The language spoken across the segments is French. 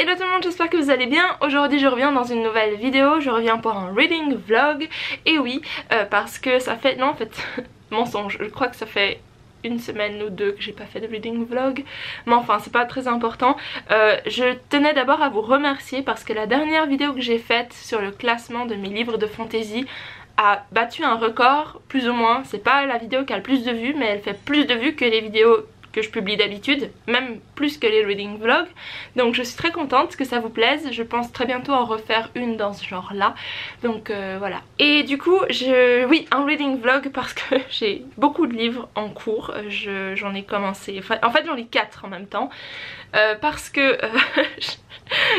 Hello tout le monde, j'espère que vous allez bien. Aujourd'hui je reviens dans une nouvelle vidéo, je reviens pour un reading vlog. Et oui, parce que ça fait... Non en fait, mensonge, je crois que ça fait une semaine ou deux que j'ai pas fait de reading vlog. Mais enfin c'est pas très important. Je tenais d'abord à vous remercier parce que la dernière vidéo que j'ai faite sur le classement de mes livres de fantasy a battu un record, plus ou moins. C'est pas la vidéo qui a le plus de vues, mais elle fait plus de vues que les vidéos que je publie d'habitude, même plus que les reading vlogs. Donc je suis très contente que ça vous plaise. Je pense très bientôt en refaire une dans ce genre là. Donc voilà. Et du coup oui, un reading vlog parce que j'ai beaucoup de livres en cours. J'en ai commencé, en fait j'en lis 4 en même temps. Parce que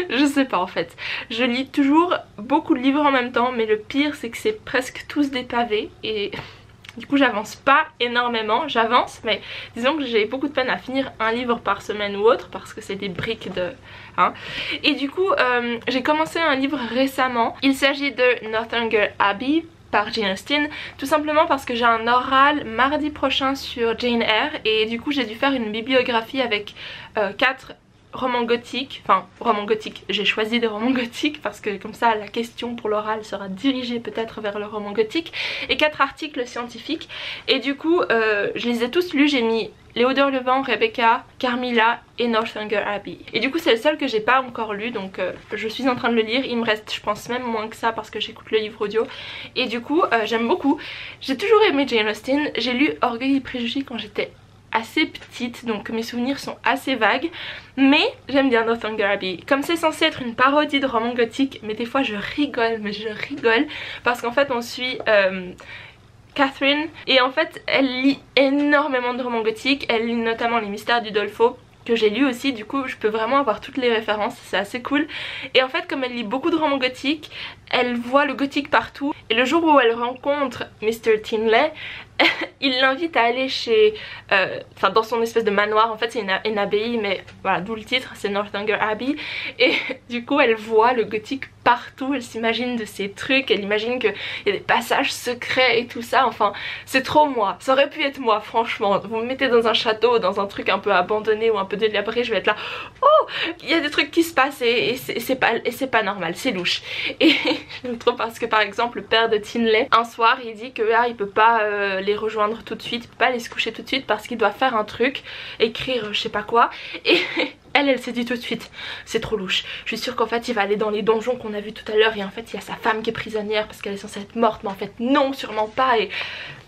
je sais pas en fait. Je lis toujours beaucoup de livres en même temps, mais le pire c'est que c'est presque tous des pavés et du coup j'avance pas énormément, j'avance mais disons que j'ai beaucoup de peine à finir un livre par semaine ou autre parce que c'est des briques de... Hein. Et du coup j'ai commencé un livre récemment, il s'agit de Northanger Abbey par Jane Austen, tout simplement parce que j'ai un oral mardi prochain sur Jane Eyre et du coup j'ai dû faire une bibliographie avec 4 romans gothiques, enfin romans gothiques, j'ai choisi des romans gothiques parce que comme ça la question pour l'oral sera dirigée peut-être vers le roman gothique, et 4 articles scientifiques. Et du coup je les ai tous lus, j'ai mis Léo d'Orleans, Rebecca, Carmilla et Northanger Abbey. Et du coup c'est le seul que j'ai pas encore lu, donc je suis en train de le lire. Il me reste je pense même moins que ça parce que j'écoute le livre audio. Et du coup j'aime beaucoup, j'ai toujours aimé Jane Austen. J'ai lu Orgueil et Préjugés quand j'étais assez petite, donc mes souvenirs sont assez vagues, mais j'aime bien Northanger Abbey. Comme c'est censé être une parodie de roman gothique, mais des fois je rigole, parce qu'en fait on suit Catherine, et en fait elle lit énormément de romans gothiques, elle lit notamment Les Mystères d'Udolpho, que j'ai lu aussi, du coup je peux vraiment avoir toutes les références, c'est assez cool. Et en fait comme elle lit beaucoup de romans gothiques, elle voit le gothique partout, et le jour où elle rencontre Mr. Tinley, il l'invite à aller chez... enfin dans son espèce de manoir, en fait c'est une abbaye, mais voilà, d'où le titre, c'est Northanger Abbey. Et du coup elle voit le gothique partout, elle s'imagine de ces trucs, elle imagine qu'il y a des passages secrets et tout ça. Enfin c'est trop moi, ça aurait pu être moi franchement. Vous me mettez dans un château, dans un truc un peu abandonné ou un peu délabré, je vais être là, oh il y a des trucs qui se passent et c'est pas normal, c'est louche. Et j'aime trop parce que par exemple le père de Tinley, un soir il dit que il peut pas les rejoindre tout de suite, il peut pas aller se coucher tout de suite parce qu'il doit faire un truc, écrire je sais pas quoi. Et elle s'est dit tout de suite, c'est trop louche, je suis sûre qu'en fait il va aller dans les donjons qu'on a vu tout à l'heure et en fait il y a sa femme qui est prisonnière parce qu'elle est censée être morte, mais en fait non, sûrement pas. Et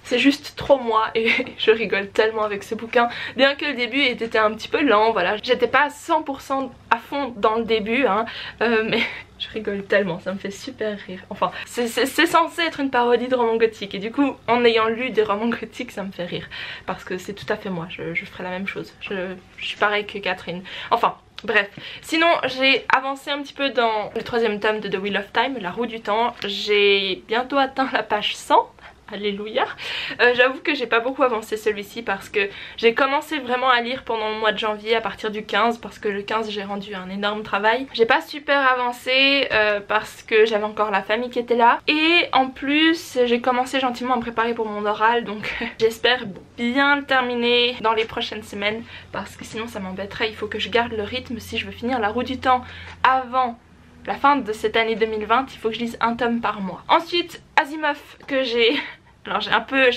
c'est juste trop moi et je rigole tellement avec ce bouquin, bien que le début était un petit peu lent, voilà, j'étais pas à 100% à fond dans le début hein, mais je rigole tellement, ça me fait super rire. Enfin c'est censé être une parodie de roman gothique et du coup en ayant lu des romans gothiques ça me fait rire parce que c'est tout à fait moi, je ferai la même chose, je suis pareil que Catherine. Enfin bref, sinon j'ai avancé un petit peu dans le 3e tome de The Wheel of Time, La Roue du Temps. J'ai bientôt atteint la page 100. Alléluia. J'avoue que j'ai pas beaucoup avancé celui-ci parce que j'ai commencé vraiment à lire pendant le mois de janvier à partir du 15, parce que le 15 j'ai rendu un énorme travail. J'ai pas super avancé parce que j'avais encore la famille qui était là, et en plus j'ai commencé gentiment à me préparer pour mon oral, donc j'espère bien le terminer dans les prochaines semaines parce que sinon ça m'embêterait. Il faut que je garde le rythme si je veux finir La Roue du Temps avant la fin de cette année 2020, il faut que je lise un tome par mois. Ensuite Asimov que j'ai... Alors je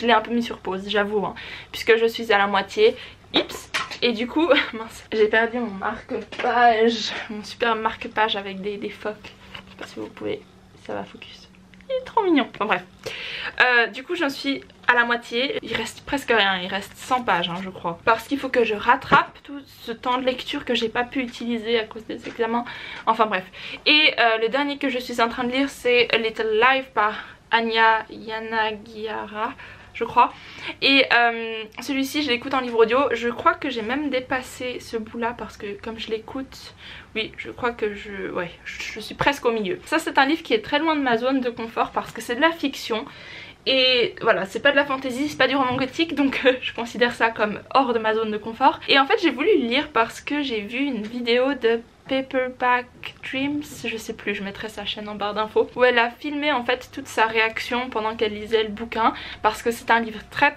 l'ai un peu mis sur pause, j'avoue, hein, puisque je suis à la moitié. Ips. Et du coup, mince, j'ai perdu mon marque-page, mon super marque-page avec des phoques. Je sais pas si vous pouvez, ça va focus. Il est trop mignon. Enfin bref. Du coup j'en suis à la moitié, il reste presque rien, il reste 100 pages hein, je crois. Parce qu'il faut que je rattrape tout ce temps de lecture que j'ai pas pu utiliser à cause des examens. Enfin bref. Et le dernier que je suis en train de lire c'est A Little Life par Anya Yanagihara, je crois. Et celui-ci je l'écoute en livre audio. Je crois que j'ai même dépassé ce bout là parce que comme je l'écoute, oui je crois que je suis presque au milieu. Ça c'est un livre qui est très loin de ma zone de confort parce que c'est de la fiction. Et voilà, c'est pas de la fantasy, c'est pas du roman gothique, donc je considère ça comme hors de ma zone de confort. Et en fait j'ai voulu le lire parce que j'ai vu une vidéo de Paperback Dreams, je sais plus, je mettrai sa chaîne en barre d'infos, où elle a filmé en fait toute sa réaction pendant qu'elle lisait le bouquin, parce que c'est un livre très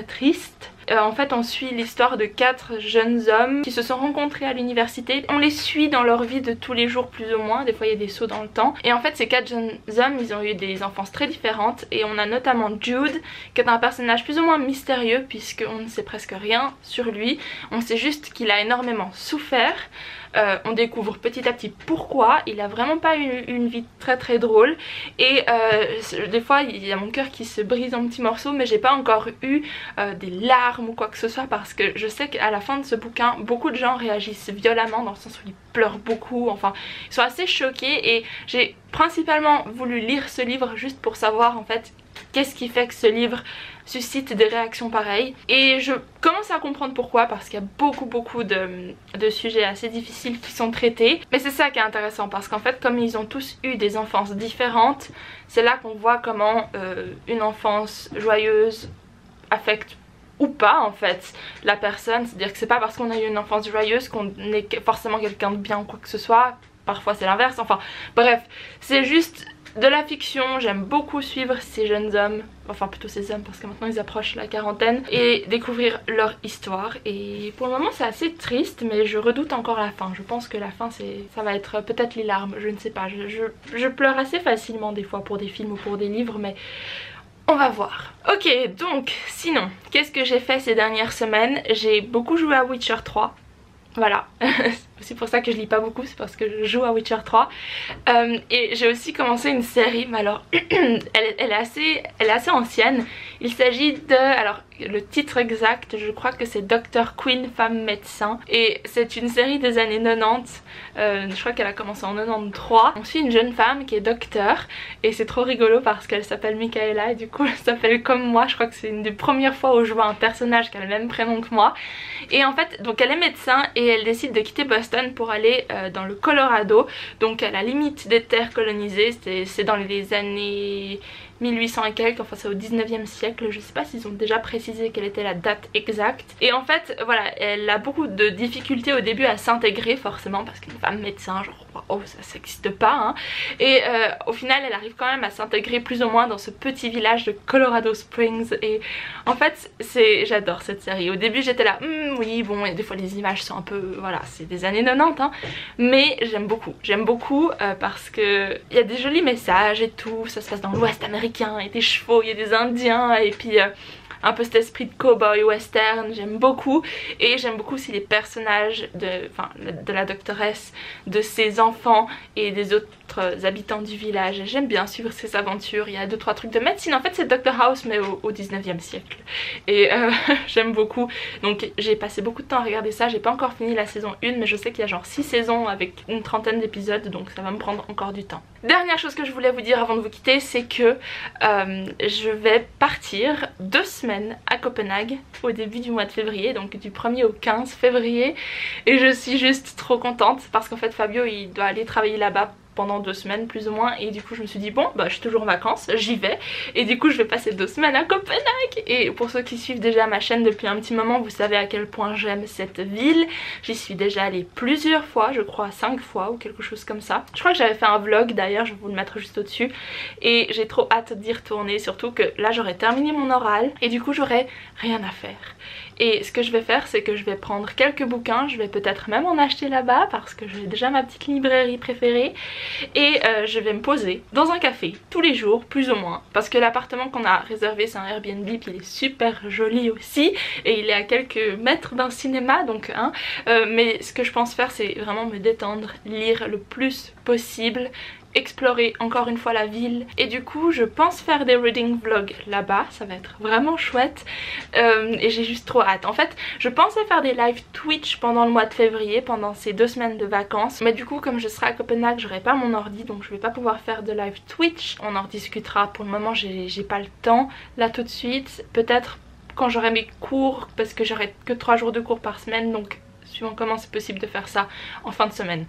triste. En fait on suit l'histoire de 4 jeunes hommes qui se sont rencontrés à l'université. On les suit dans leur vie de tous les jours plus ou moins, des fois il y a des sauts dans le temps. Et en fait ces 4 jeunes hommes ils ont eu des enfances très différentes et on a notamment Jude qui est un personnage plus ou moins mystérieux puisqu'on ne sait presque rien sur lui. On sait juste qu'il a énormément souffert. On découvre petit à petit pourquoi. Il a vraiment pas eu une vie très drôle et des fois il y a mon cœur qui se brise en petits morceaux, mais j'ai pas encore eu des larmes ou quoi que ce soit parce que je sais qu'à la fin de ce bouquin beaucoup de gens réagissent violemment dans le sens où ils pleurent beaucoup, enfin ils sont assez choqués et j'ai principalement voulu lire ce livre juste pour savoir en fait qu'est-ce qui fait que ce livre suscite des réactions pareilles. Et je commence à comprendre pourquoi, parce qu'il y a beaucoup de sujets assez difficiles qui sont traités. Mais c'est ça qui est intéressant, parce qu'en fait comme ils ont tous eu des enfances différentes, c'est là qu'on voit comment une enfance joyeuse affecte ou pas en fait la personne. C'est à dire que c'est pas parce qu'on a eu une enfance joyeuse qu'on est forcément quelqu'un de bien ou quoi que ce soit. Parfois c'est l'inverse, enfin bref, c'est juste de la fiction. J'aime beaucoup suivre ces jeunes hommes, enfin plutôt ces hommes parce que maintenant ils approchent la quarantaine, et découvrir leur histoire. Et pour le moment c'est assez triste, mais je redoute encore la fin. Je pense que la fin ça va être peut-être les larmes, je ne sais pas. Je pleure assez facilement des fois pour des films ou pour des livres, mais on va voir. Ok, donc sinon qu'est-ce que j'ai fait ces dernières semaines? J'ai beaucoup joué à Witcher 3. Voilà, c'est pour ça que je lis pas beaucoup, c'est parce que je joue à Witcher 3. Et j'ai aussi commencé une série, mais alors elle est assez ancienne. Il s'agit de, alors le titre exact je crois que c'est Dr Quinn femme médecin, et c'est une série des années 90. Je crois qu'elle a commencé en 93. On suit une jeune femme qui est docteur et c'est trop rigolo parce qu'elle s'appelle Michaela et du coup elle s'appelle comme moi. Je crois que c'est une des premières fois où je vois un personnage qui a le même prénom que moi. Et en fait donc elle est médecin et elle décide de quitter Boston pour aller dans le Colorado, donc à la limite des terres colonisées. C'est dans les années 1800 et quelques, enfin c'est au 19e siècle, je sais pas s'ils ont déjà précisé quelle était la date exacte. Et en fait voilà, elle a beaucoup de difficultés au début à s'intégrer forcément parce qu'une femme médecin, genre oh ça n'existe pas hein. Et au final elle arrive quand même à s'intégrer plus ou moins dans ce petit village de Colorado Springs. Et en fait j'adore cette série. Au début j'étais là oui bon, et des fois les images sont un peu, voilà c'est des années 90 hein, mais j'aime beaucoup parce que il y a des jolis messages et tout, ça se passe dans l'ouest américain, il y a des chevaux, il y a des indiens et puis un peu cet esprit de cowboy western, j'aime beaucoup. Et j'aime beaucoup aussi les personnages de la doctoresse, de ses enfants et des autres habitants du village. J'aime bien suivre ses aventures. Il y a 2-3 trucs de médecine, en fait c'est Dr House mais au 19e siècle. Et j'aime beaucoup, donc j'ai passé beaucoup de temps à regarder ça. J'ai pas encore fini la saison 1 mais je sais qu'il y a genre 6 saisons avec une 30aine d'épisodes, donc ça va me prendre encore du temps. Dernière chose que je voulais vous dire avant de vous quitter, c'est que je vais partir 2 semaines à Copenhague au début du mois de février, donc du 1er au 15 février, et je suis juste trop contente parce qu'en fait Fabio il doit aller travailler là-bas pendant 2 semaines plus ou moins, et du coup je me suis dit bon bah je suis toujours en vacances, j'y vais, et du coup je vais passer 2 semaines à Copenhague. Et pour ceux qui suivent déjà ma chaîne depuis un petit moment, vous savez à quel point j'aime cette ville. J'y suis déjà allée plusieurs fois, je crois 5 fois ou quelque chose comme ça. Je crois que j'avais fait un vlog d'ailleurs, je vais vous le mettre juste au dessus, et j'ai trop hâte d'y retourner, surtout que là j'aurai terminé mon oral et du coup j'aurai rien à faire. Et ce que je vais faire c'est que je vais prendre quelques bouquins, je vais peut-être même en acheter là-bas parce que j'ai déjà ma petite librairie préférée, et je vais me poser dans un café tous les jours plus ou moins, parce que l'appartement qu'on a réservé c'est un Airbnb puis il est super joli aussi et il est à quelques mètres d'un cinéma donc hein, mais ce que je pense faire c'est vraiment me détendre, lire le plus possible, explorer encore une fois la ville, et du coup je pense faire des reading vlogs là-bas, ça va être vraiment chouette, et j'ai juste trop hâte. En fait je pensais faire des live Twitch pendant le mois de février, pendant ces 2 semaines de vacances, mais du coup comme je serai à Copenhague j'aurai pas mon ordi donc je vais pas pouvoir faire de live Twitch. On en rediscutera, pour le moment j'ai pas le temps là tout de suite, peut-être quand j'aurai mes cours, parce que j'aurai que 3 jours de cours par semaine, donc suivant comment c'est possible de faire ça en fin de semaine.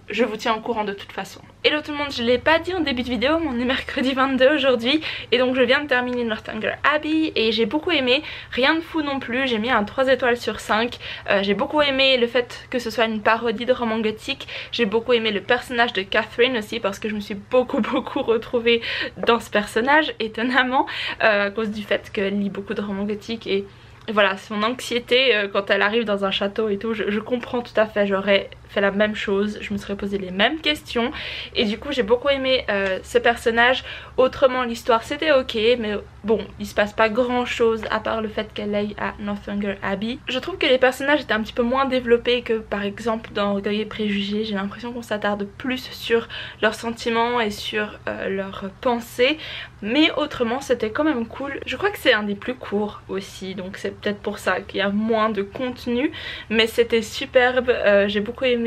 Je vous tiens au courant de toute façon. Hello tout le monde, je l'ai pas dit en début de vidéo, mais on est mercredi 22 aujourd'hui et donc je viens de terminer Northanger Abbey et j'ai beaucoup aimé, rien de fou non plus, j'ai mis un 3 étoiles sur 5. J'ai beaucoup aimé le fait que ce soit une parodie de roman gothique, j'ai beaucoup aimé le personnage de Catherine aussi parce que je me suis beaucoup retrouvée dans ce personnage étonnamment à cause du fait qu'elle lit beaucoup de romans gothiques, et voilà, son anxiété quand elle arrive dans un château et tout, je comprends tout à fait, j'aurais fait la même chose, je me serais posé les mêmes questions et du coup j'ai beaucoup aimé ce personnage. Autrement l'histoire c'était ok, mais bon il se passe pas grand chose à part le fait qu'elle aille à Northanger Abbey. Je trouve que les personnages étaient un petit peu moins développés que par exemple dans Orgueil et Préjugés. J'ai l'impression qu'on s'attarde plus sur leurs sentiments et sur leurs pensées, mais autrement c'était quand même cool. Je crois que c'est un des plus courts aussi, donc c'est peut-être pour ça qu'il y a moins de contenu, mais c'était superbe. J'ai beaucoup aimé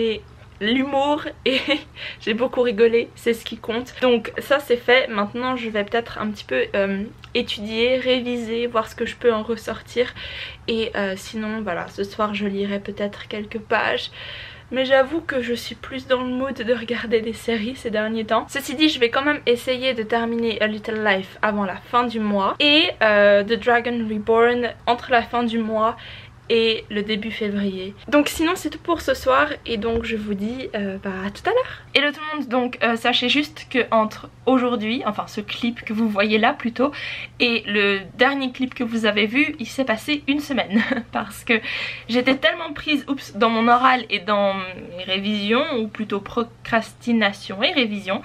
l'humour et j'ai beaucoup rigolé, c'est ce qui compte. Donc ça c'est fait. Maintenant je vais peut-être un petit peu étudier, réviser, voir ce que je peux en ressortir et sinon voilà, ce soir je lirai peut-être quelques pages. Mais j'avoue que je suis plus dans le mood de regarder des séries ces derniers temps. Ceci dit, je vais quand même essayer de terminer A Little Life avant la fin du mois et The Dragon Reborn entre la fin du mois et le début février. Donc sinon c'est tout pour ce soir et donc je vous dis à tout à l'heure. Hello tout le monde, donc sachez juste que entre aujourd'hui, enfin ce clip que vous voyez là plutôt, et le dernier clip que vous avez vu, il s'est passé une semaine parce que j'étais tellement prise dans mon oral et dans mes révisions, ou plutôt procrastination et révision,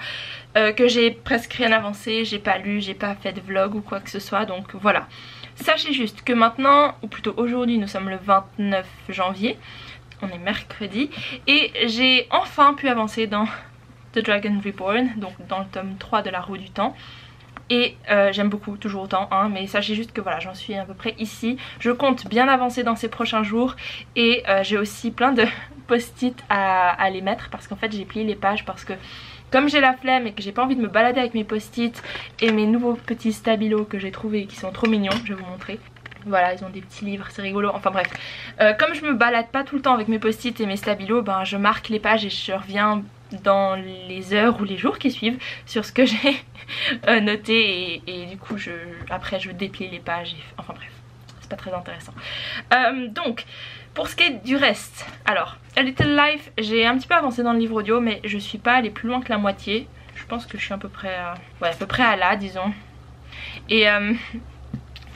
que j'ai presque rien avancé, j'ai pas lu, j'ai pas fait de vlog ou quoi que ce soit, donc voilà. Sachez juste que maintenant, ou plutôt aujourd'hui, nous sommes le 29 janvier, on est mercredi, et j'ai enfin pu avancer dans The Dragon Reborn, donc dans le tome 3 de la Roue du Temps. Et j'aime beaucoup, toujours autant, hein, mais sachez juste que voilà, j'en suis à peu près ici. Je compte bien avancer dans ces prochains jours et j'ai aussi plein de post-it à les mettre parce qu'en fait j'ai plié les pages parce que comme j'ai la flemme et que j'ai pas envie de me balader avec mes post-it et mes nouveaux petits stabilos que j'ai trouvés qui sont trop mignons, je vais vous montrer. Voilà, ils ont des petits livres, c'est rigolo, enfin bref. Comme je me balade pas tout le temps avec mes post-it et mes stabilos, ben je marque les pages et je reviens dans les heures ou les jours qui suivent sur ce que j'ai noté et du coup après je déplie les pages et, enfin bref, c'est pas très intéressant. Donc pour ce qui est du reste, alors A Little Life, j'ai un petit peu avancé dans le livre audio mais je suis pas allée plus loin que la moitié. Je pense que je suis à peu près à, ouais, à peu près à là disons. Et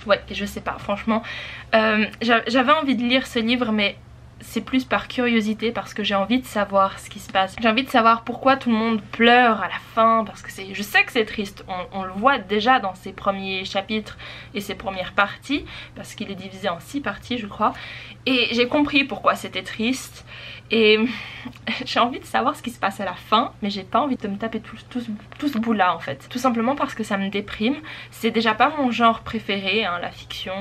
ouais, je sais pas, franchement j'avais envie de lire ce livre mais c'est plus par curiosité parce que j'ai envie de savoir ce qui se passe. J'ai envie de savoir pourquoi tout le monde pleure à la fin parce que je sais que c'est triste, on le voit déjà dans ses premiers chapitres et ses premières parties parce qu'il est divisé en 6 parties je crois, et j'ai compris pourquoi c'était triste et j'ai envie de savoir ce qui se passe à la fin mais j'ai pas envie de me taper tout ce bout là en fait, tout simplement parce que ça me déprime. C'est déjà pas mon genre préféré hein, la fiction,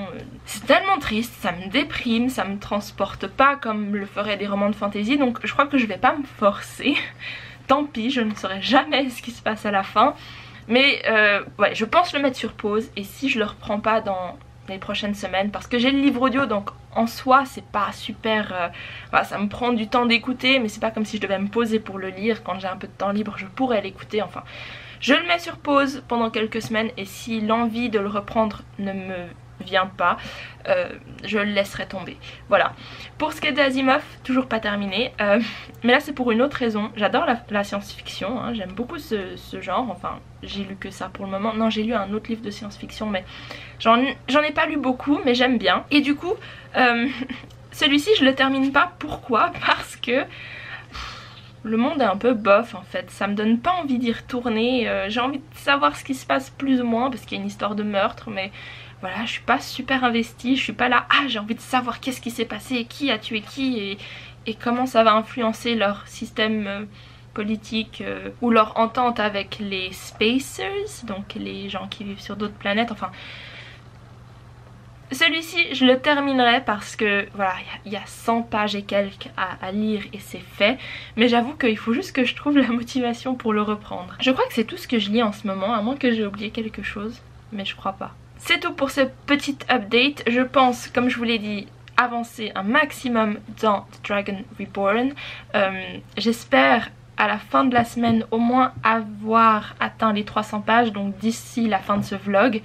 c'est tellement triste, ça me déprime, ça me transporte pas comme le feraient des romans de fantasy, donc je crois que je vais pas me forcer. Tant pis, je ne saurai jamais ce qui se passe à la fin, mais ouais, je pense le mettre sur pause et si je le reprends pas dans les prochaines semaines, parce que j'ai le livre audio donc en soi c'est pas super, voilà, ça me prend du temps d'écouter mais c'est pas comme si je devais me poser pour le lire. Quand j'ai un peu de temps libre je pourrais l'écouter, enfin je le mets sur pause pendant quelques semaines et si l'envie de le reprendre ne me vient pas, je le laisserai tomber. Voilà. Pour ce qui est d'Asimov, toujours pas terminé, mais là c'est pour une autre raison. J'adore la science-fiction, hein, j'aime beaucoup ce genre, enfin j'ai lu que ça pour le moment. Non, j'ai lu un autre livre de science-fiction mais j'en ai pas lu beaucoup mais j'aime bien. Et du coup celui-ci je le termine pas. Pourquoi? Parce que le monde est un peu bof en fait, ça me donne pas envie d'y retourner. J'ai envie de savoir ce qui se passe plus ou moins parce qu'il y a une histoire de meurtre mais voilà, je suis pas super investie, je suis pas là, ah j'ai envie de savoir qu'est-ce qui s'est passé, qui a tué qui et comment ça va influencer leur système politique ou leur entente avec les spacers, donc les gens qui vivent sur d'autres planètes, enfin. Celui-ci je le terminerai parce que voilà, il y a 100 pages et quelques à lire et c'est fait, mais j'avoue qu'il faut juste que je trouve la motivation pour le reprendre. Je crois que c'est tout ce que je lis en ce moment, à moins que j'ai oublié quelque chose, mais je crois pas. C'est tout pour ce petit update. Je pense, comme je vous l'ai dit, avancer un maximum dans The Dragon Reborn. J'espère à la fin de la semaine au moins avoir atteint les 300 pages, donc d'ici la fin de ce vlog.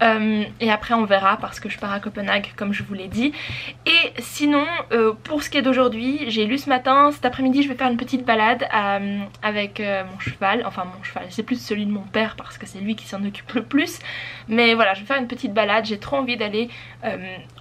Et après on verra parce que je pars à Copenhague comme je vous l'ai dit. Et sinon pour ce qui est d'aujourd'hui, j'ai lu ce matin, cet après-midi je vais faire une petite balade avec mon cheval. Enfin mon cheval, c'est plus celui de mon père parce que c'est lui qui s'en occupe le plus. Mais voilà, je vais faire une petite balade, j'ai trop envie d'aller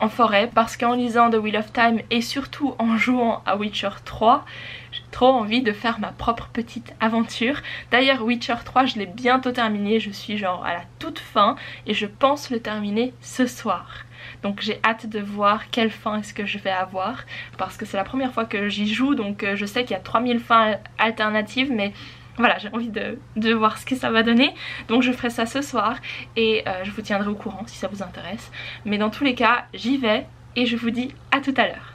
en forêt parce qu'en lisant The Wheel of Time et surtout en jouant à Witcher 3, j'ai trop envie de faire ma propre petite aventure. D'ailleurs Witcher 3 je l'ai bientôt terminé, je suis genre à la toute fin et je pense le terminer ce soir. Donc j'ai hâte de voir quelle fin est-ce que je vais avoir parce que c'est la première fois que j'y joue, donc je sais qu'il y a 3000 fins alternatives, mais voilà, j'ai envie de voir ce que ça va donner. Donc je ferai ça ce soir et je vous tiendrai au courant si ça vous intéresse. Mais dans tous les cas, j'y vais et je vous dis à tout à l'heure.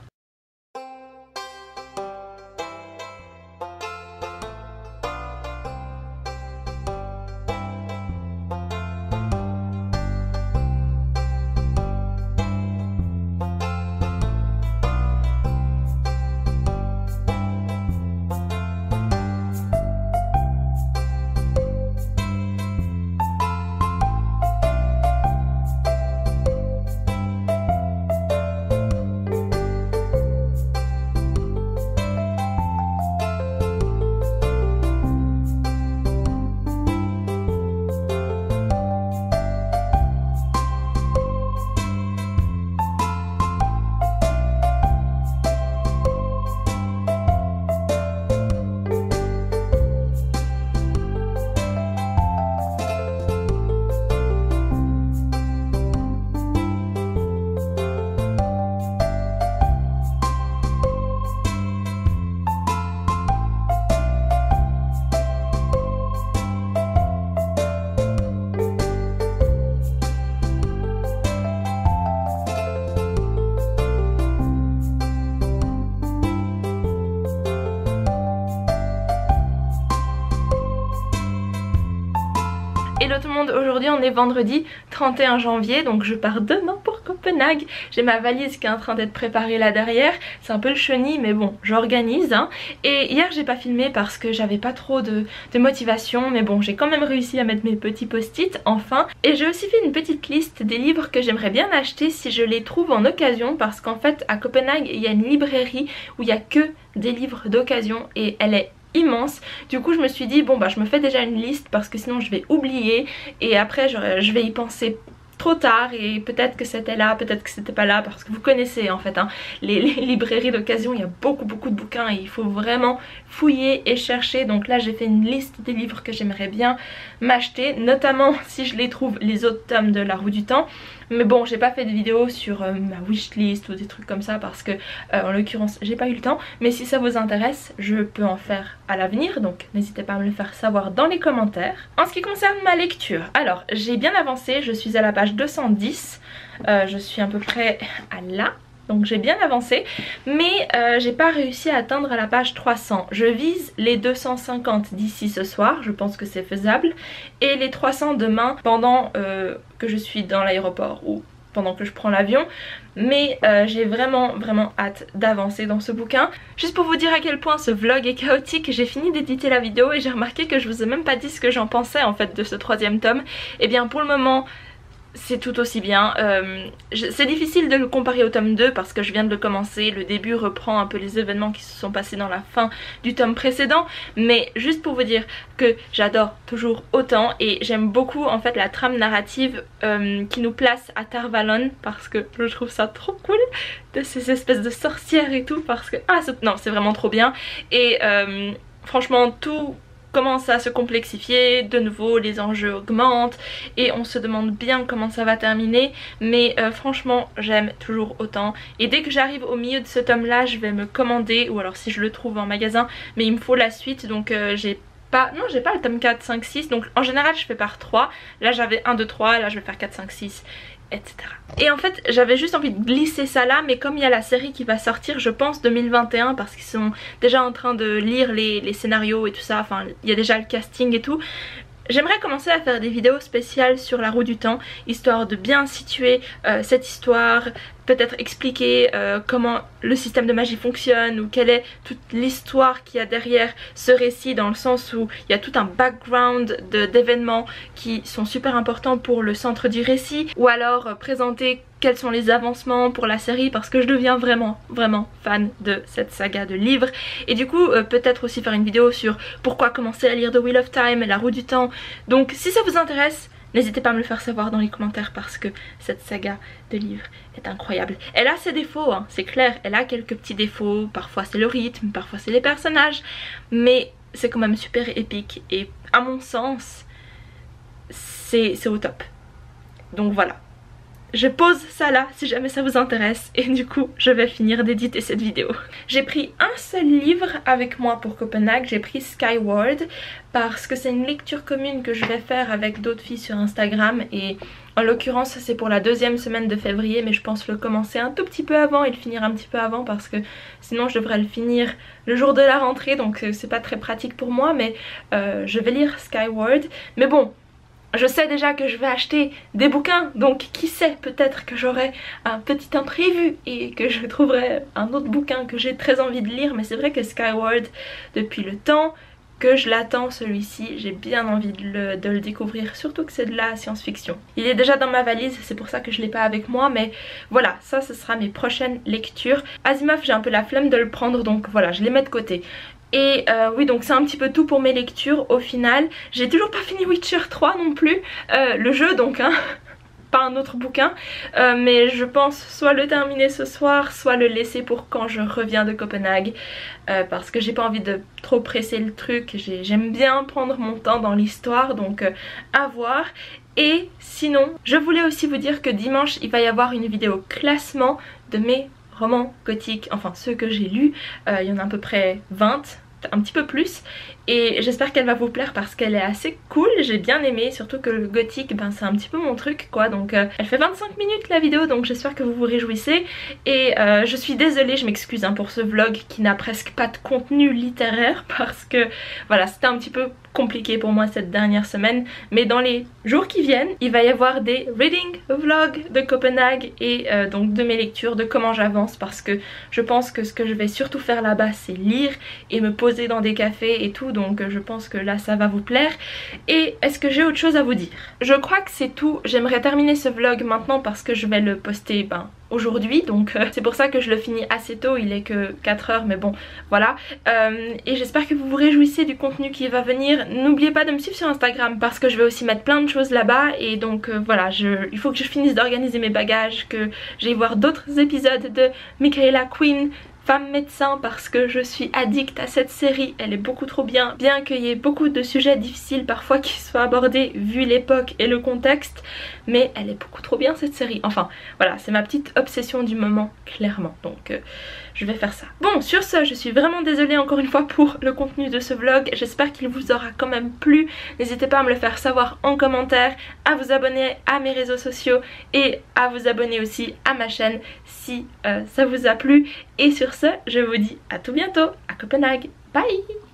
Hello tout le monde, aujourd'hui on est vendredi 31 janvier, donc je pars demain pour Copenhague. J'ai ma valise qui est en train d'être préparée là derrière, c'est un peu le chenille mais bon j'organise hein. Et hier j'ai pas filmé parce que j'avais pas trop de motivation, mais bon j'ai quand même réussi à mettre mes petits post-it enfin. Et j'ai aussi fait une petite liste des livres que j'aimerais bien acheter si je les trouve en occasion, parce qu'en fait à Copenhague il y a une librairie où il y a que des livres d'occasion et elle est immense. Du coup je me suis dit bon bah je me fais déjà une liste parce que sinon je vais oublier et après je vais y penser trop tard et peut-être que c'était là, peut-être que c'était pas là, parce que vous connaissez en fait hein, les librairies d'occasion, il y a beaucoup de bouquins et il faut vraiment fouiller et chercher. Donc là j'ai fait une liste des livres que j'aimerais bien m'acheter, notamment si je les trouve les autres tomes de La Roue du Temps. Mais bon j'ai pas fait de vidéo sur ma wishlist ou des trucs comme ça parce que en l'occurrence j'ai pas eu le temps. Mais si ça vous intéresse je peux en faire à l'avenir, donc n'hésitez pas à me le faire savoir dans les commentaires. En ce qui concerne ma lecture, alors j'ai bien avancé, je suis à la page 210, je suis à peu près à là. Donc j'ai bien avancé, mais j'ai pas réussi à atteindre la page 300. Je vise les 250 d'ici ce soir, je pense que c'est faisable. Et les 300 demain pendant que je suis dans l'aéroport ou pendant que je prends l'avion. Mais j'ai vraiment hâte d'avancer dans ce bouquin. Juste pour vous dire à quel point ce vlog est chaotique, j'ai fini d'éditer la vidéo et j'ai remarqué que je vous ai même pas dit ce que j'en pensais en fait de ce troisième tome. Et bien pour le moment c'est tout aussi bien. C'est difficile de le comparer au tome 2 parce que je viens de le commencer. Le début reprend un peu les événements qui se sont passés dans la fin du tome précédent. Mais juste pour vous dire que j'adore toujours autant et j'aime beaucoup en fait la trame narrative qui nous place à Tar Valon, parce que je trouve ça trop cool de ces espèces de sorcières et tout, parce que non c'est vraiment trop bien. Et franchement tout commence à se complexifier, de nouveau les enjeux augmentent et on se demande bien comment ça va terminer, mais franchement j'aime toujours autant. Et dès que j'arrive au milieu de ce tome là je vais me commander, ou alors si je le trouve en magasin, mais il me faut la suite, donc j'ai pas le tome 4, 5, 6, donc en général je fais par 3, là j'avais 1, 2, 3, là je vais faire 4, 5, 6 etc. Et en fait j'avais juste envie de glisser ça là, mais comme il y a la série qui va sortir je pense 2021, parce qu'ils sont déjà en train de lire les scénarios et tout ça, enfin il y a déjà le casting et tout, J'aimerais commencer à faire des vidéos spéciales sur la roue du temps, histoire de bien situer cette histoire, peut-être expliquer comment le système de magie fonctionne ou quelle est toute l'histoire qu'il y a derrière ce récit, dans le sens où il y a tout un background d'événements qui sont super importants pour le centre du récit, ou alors présenter quels sont les avancements pour la série, parce que je deviens vraiment fan de cette saga de livres. Et du coup peut-être aussi faire une vidéo sur pourquoi commencer à lire The Wheel of Time et la roue du temps. Donc si ça vous intéresse, n'hésitez pas à me le faire savoir dans les commentaires, parce que cette saga de livres est incroyable. Elle a ses défauts, hein, c'est clair, elle a quelques petits défauts, parfois c'est le rythme, parfois c'est les personnages, mais c'est quand même super épique et à mon sens c'est au top. Donc voilà. Je pose ça là si jamais ça vous intéresse, et du coup je vais finir d'éditer cette vidéo. J'ai pris un seul livre avec moi pour Copenhague, j'ai pris Skyward parce que c'est une lecture commune que je vais faire avec d'autres filles sur Instagram, et en l'occurrence c'est pour la 2e semaine de février, mais je pense le commencer un tout petit peu avant et le finir un petit peu avant, parce que sinon je devrais le finir le jour de la rentrée, donc c'est pas très pratique pour moi, mais je vais lire Skyward. Mais bon, je sais déjà que je vais acheter des bouquins, donc qui sait, peut-être que j'aurai un petit imprévu et que je trouverai un autre bouquin que j'ai très envie de lire. Mais c'est vrai que Skyward, depuis le temps que je l'attends, celui-ci, j'ai bien envie de le découvrir, surtout que c'est de la science-fiction. Il est déjà dans ma valise, c'est pour ça que je l'ai pas avec moi, mais voilà, ça ce sera mes prochaines lectures. Asimov, j'ai un peu la flemme de le prendre, donc voilà, je les mets de côté. Et oui, donc c'est un petit peu tout pour mes lectures au final. J'ai toujours pas fini Witcher 3 non plus, le jeu donc, hein, pas un autre bouquin, mais je pense soit le terminer ce soir, soit le laisser pour quand je reviens de Copenhague, parce que j'ai pas envie de trop presser le truc. J'aime bien prendre mon temps dans l'histoire, donc à voir. Et sinon, je voulais aussi vous dire que dimanche il va y avoir une vidéo classement de mes romans gothiques, enfin ceux que j'ai lus, il y en a à peu près 20, un petit peu plus, et j'espère qu'elle va vous plaire parce qu'elle est assez cool, j'ai bien aimé, surtout que le gothique, ben c'est un petit peu mon truc quoi, donc elle fait 25 minutes la vidéo, donc j'espère que vous vous réjouissez. Et je suis désolée, je m'excuse hein, pour ce vlog qui n'a presque pas de contenu littéraire, parce que voilà, c'était un petit peu compliqué pour moi cette dernière semaine, mais dans les jours qui viennent il va y avoir des reading vlogs de Copenhague, et donc de mes lectures, de comment j'avance, parce que je pense que ce que je vais surtout faire là-bas c'est lire et me poser dans des cafés et tout, donc je pense que là ça va vous plaire. Et est-ce que j'ai autre chose à vous dire? Je crois que c'est tout. J'aimerais terminer ce vlog maintenant parce que je vais le poster aujourd'hui, donc c'est pour ça que je le finis assez tôt, il est que 4 heures, mais bon voilà. Et j'espère que vous vous réjouissez du contenu qui va venir. N'oubliez pas de me suivre sur Instagram parce que je vais aussi mettre plein de choses là-bas, et donc voilà, il faut que je finisse d'organiser mes bagages, que j'aille voir d'autres épisodes de Michaela Quinn, Femme médecin, parce que je suis addict à cette série, elle est beaucoup trop bien, bien qu'il y ait beaucoup de sujets difficiles parfois qui soient abordés vu l'époque et le contexte, mais elle est beaucoup trop bien cette série. Enfin voilà, c'est ma petite obsession du moment clairement, donc je vais faire ça. Bon, sur ce, je suis vraiment désolée encore une fois pour le contenu de ce vlog, j'espère qu'il vous aura quand même plu. N'hésitez pas à me le faire savoir en commentaire, à vous abonner à mes réseaux sociaux et à vous abonner aussi à ma chaîne si ça vous a plu. Et sur ce, je vous dis à tout bientôt à Copenhague. Bye!